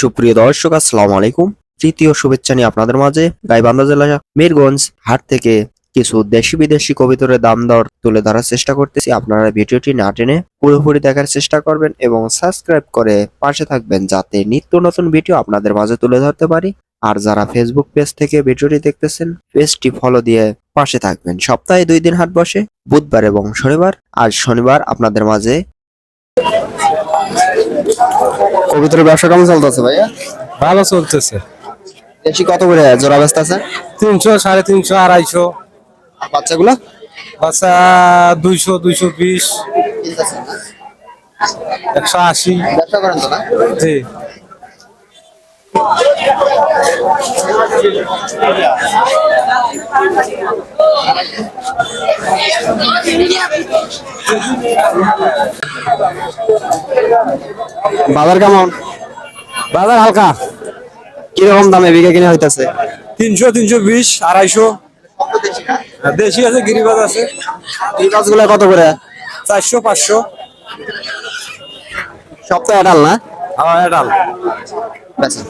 সুপ্রিয় দর্শক, আসসালামু আলাইকুম। তৃতীয় শুভেচ্ছা নিয়ে আপনাদের মাঝে গাইবান্ধা জেলা মিরগঞ্জ হাট থেকে কিছু দেশি বিদেশি কবুতরের দাম দর তুলে ধরার চেষ্টা করতেছি। আপনারা ভিডিওটি না টেনে পুরোপুরি দেখার চেষ্টা করবেন এবং সাবস্ক্রাইব করে পাশে থাকবেন, যাতে নিত্য নতুন ভিডিও আপনাদের মাঝে তুলে ধরতে পারি। আর যারা ফেসবুক পেজ থেকে ভিডিওটি দেখতেছেন, পেজটি ফলো দিয়ে পাশে থাকবেন। সপ্তাহে 2 দিন হাট বসে, বুধবার এবং শনিবার। আজ শনিবার আপনাদের মাঝে কবুতরের ব্যবসা কেমন চলতেছে ভাইয়া? ভালো চলতেছে। দেশি কত করে জোড়া ব্যস্ত আছে? 300, 350, 250। বাচ্চাগুলো বাচ্চা 200, 220, 180। ব্যবসা করেন তো না? জি। বাজার কেমন? বাজার হালকা। কিরকম দামে বিঘা কিনে হইতেছে? 300, 320, 250। দেশি আছে, গিরিবাজ আছে। এই গাছগুলো কত করে? 400, 500। সপ্তাহে আটাল না? এডাল। বেচা।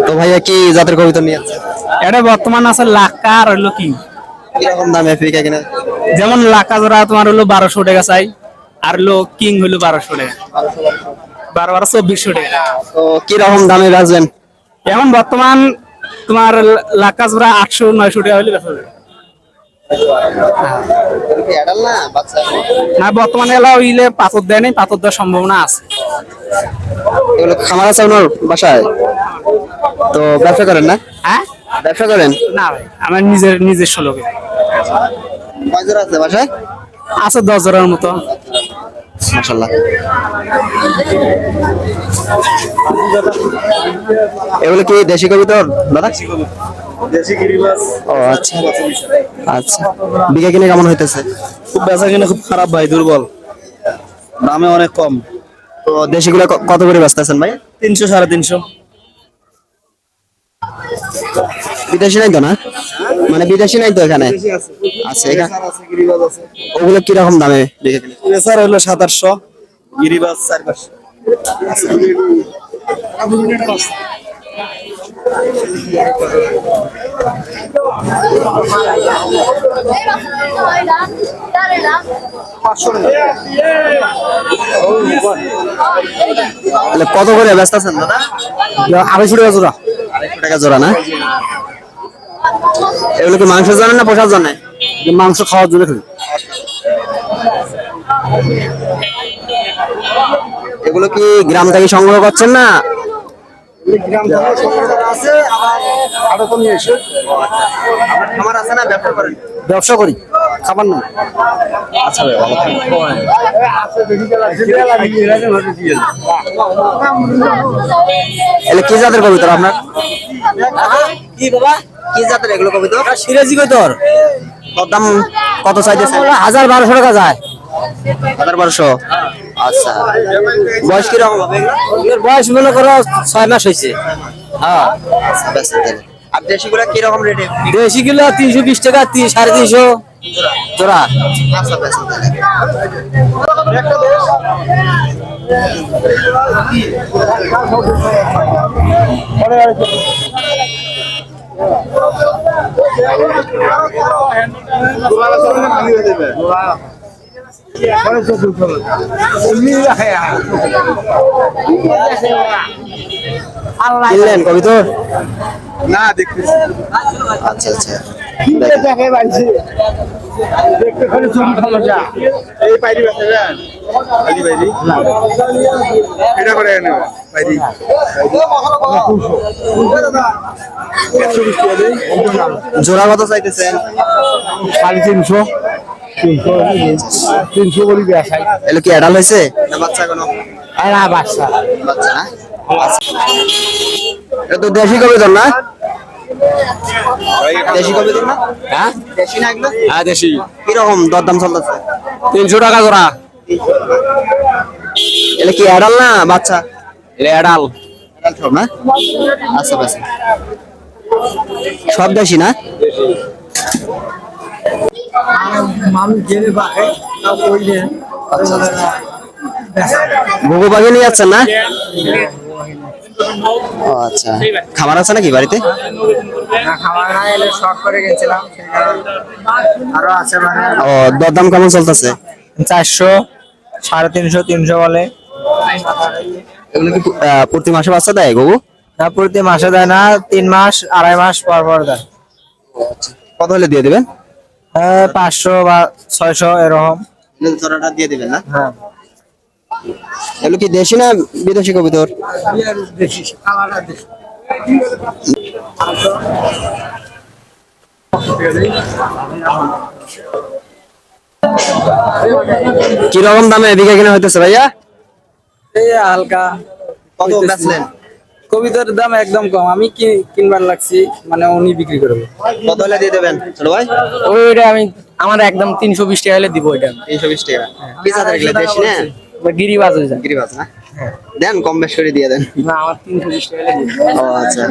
তো ভাইয়া কি জাতের কবুতর নিয়ে যাচ্ছে? এটা বর্তমান আছে লাক্কা আর হইলো কিং। কিরকম দামে বিঘা কিনে? যেমন লাক্কা জোড়া তোমার হলো 1200 টাকা চাই, আর হলো কিং হইলো 1200 টাকা, 1200-2400 টাকা। তো কিরকম দামে বেচবেন? এখন বর্তমান তোমার লাক্কা জোড়া 800-900 টাকা হইলে বেচা যাবে। আটাল না বাচ্চা? না, বর্তমানে এলা হইলে পাথর দেয় নাই, পাথর দেওয়ার সম্ভাবনা আছে। এগুলো খামার আছে ওনার বাসায়? তো ব্যবসা করেন না? হ্যাঁ, ব্যবসা করেন? না ভাই, আমার নিজস্ব লোকে কয় জোড়া আছে বাসায়? আছে 10 জোড়ার মতো। মাশাআল্লাহ। এগুলো কি দেশি কবুতর দাদা? দেশি গিরিবাজ। ও আচ্ছা আচ্ছা। বিঘা কিনে কেমন হইতেছে? খুব বেচা কিনা খুব খারাপ ভাই, দুর্বল। দামে অনেক কম। তো দেশিগুলো কত করে বেচতেছেন ভাই? 300, 350। বিদেশি নাই তো না? মানে বিদেশি নাই তো এখানে? আছে এখানে। ওগুলো কি রকম দামে বিঘা কিনে? পেসার হলো 700, গিরিবাজ 400। তাহলে কত করে বেচতেছেন দাদা? 250 টাকা জোড়া। 250 টাকা জোড়া না? এগুলো কি মাংসের জন্য না পোষার জন্য? মাংস খাওয়ার জন্য খালি। এগুলো কি গ্রাম থেকে সংগ্রহ করছেন না? খামার আছে না ব্যবসা করেন? ব্যবসা করি, খাবার না। আচ্ছা ভাই, ভালো থাকবেন। এগুলো কি জাতের কবুতর আপনার? কি বাবা? কি জাতের এগুলো কবুতর? সিরাজি কই তোর? কত দাম, কত চাইতেছেন? 1000-1200 টাকা যায়। 1200। আচ্ছা, বয়স কিরকম হবে এগুলো? এর বয়স মনে করো 6 মাস হয়েছে। হ্যাঁ। আচ্ছা, বেশ তাহলে। আর দেশিগুলো কিরকম রেটে? দেশি কিলো 320 টাকা, 350 জোড়া। আচ্ছা, বেশ তাহলে। কিনলেন কবিতর? না, দেখতেছি। আচ্ছা আচ্ছা। দেখে বাইছি। দেখতে খালি চুরি সমস্যা। এই পাইরি বেচবেন? পাইরি। এটা করে এনে পাইরি। 120 টাকা দেই। জোড়া কত চাইতেছেন? 350। 300 বলি বেচাই। এগুলো কি অ্যাডাল্ট হয়েছে না বাচ্চা কোনো? আর না বাচ্চা। বাচ্চা না? আচ্ছা। এটা তো দেশি কবুতর না? দেশি কবুতর না? হ্যাঁ? দেশি না এগুলো? হ্যাঁ, দেশি। কিরকম দরদাম চলতেছে? 300 টাকা জোড়া। এগুলো কি অ্যাডাল্ট না বাচ্চা? এটা অ্যাডাল। অ্যাডাল্ট সব না? আচ্ছা বেশ। সব দেশি না? মানুষ জেনে পাকে, ওই যে ঘুঘু পাখি নিয়ে যাচ্ছেন না? ও আচ্ছা, খাবার আছে নাকি বাড়িতে? খাবার না এলে শর্ট করে গেছিলাম আরো আছে মানে ও, দরদাম কেমন চলতেছে? 400 350 300 বলে এগুলো কি প্রতি মাসে বাচ্চা দেয় ঘুঘু? না প্রতি মাসে দেয় না 3 মাস 2.5 মাস পর পর দেয় কত হলে দিয়ে দিবেন? 500 বা 600 এরকম জোড়াটা দিয়ে দিবেন না? হ্যাঁ এগুলো কি দেশি না বিদেশি কবুতর? কিরকম দামে এদিকে কিনা হইতেছে ভাইয়া? এই হালকা কত বেচলেন? কবিতার দাম একদম কম আমি কিনবার লাগছি মানে উনি বিক্রি করবে কত হলে দিয়ে দেবেন ছোট ভাই? ওইটা আমি আমার একদম 320 টাকা হলে দিব ওইটা 320 টাকা। কি জাতের এগুলো, দেশি না? গিরিবাজ হয়ে যায় গিরিবাজ না? দেন কম বেশ করে দিয়ে দেন। না আমার 320 টাকা হলে দিব ও আচ্ছা।